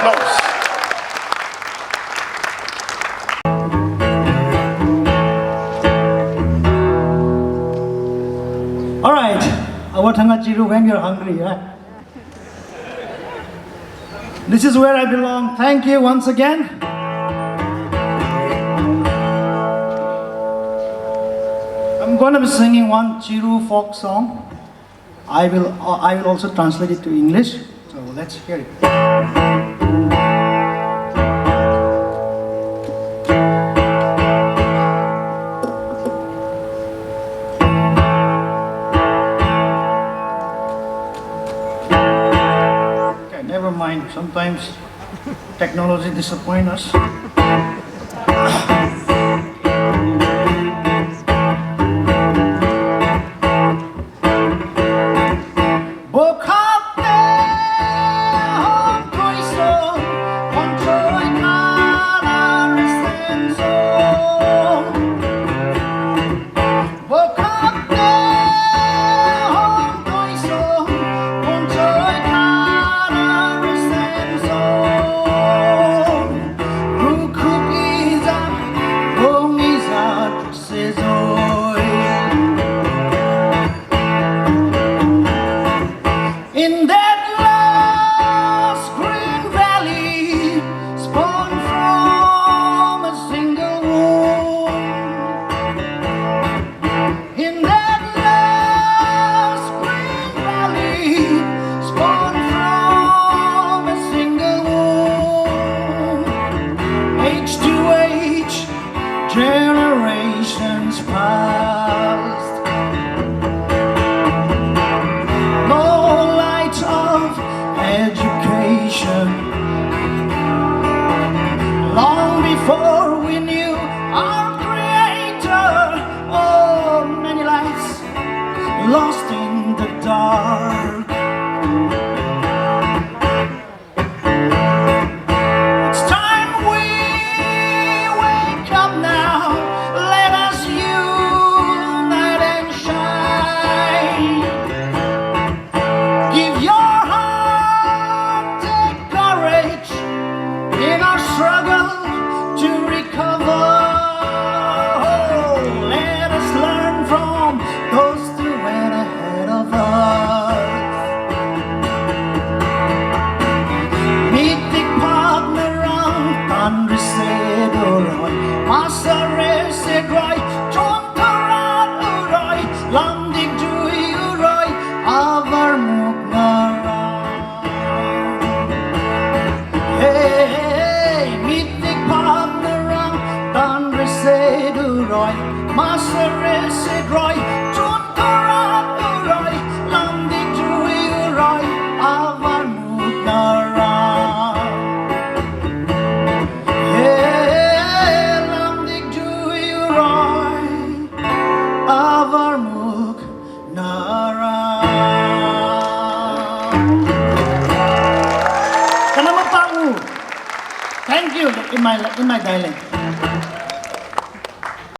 applause. All right, Awatangachiru, when you're hungry, right? This is where I belong. Thank you once again. I'm going to be singing one Chiru folk song. I will also translate it to English. So let's hear it. Okay, never mind. Sometimes technology disappoints us. In that last green valley, spawn from a single womb. In that last green valley, spawn from a single womb. Age to age, generations past. Education. Long before we knew our Creator, oh, many lives lost in the dark. It's time we wake up now. Let us unite and shine. Give your in our struggle to recover. Oh, let us learn from those who went ahead of us. Mythic partner on Tandri said, Oroy, Masare said, Roy, Chontaran Uroy, Landik Dui Uroy, Avar Muknara. Masare said Roy, Chontaran Uroy, Landik Dui Uroy, Avar Muknara. Yeah, Landik Dui Uroy, Avar Muknara. Kanamapangu. Thank you in my dialect.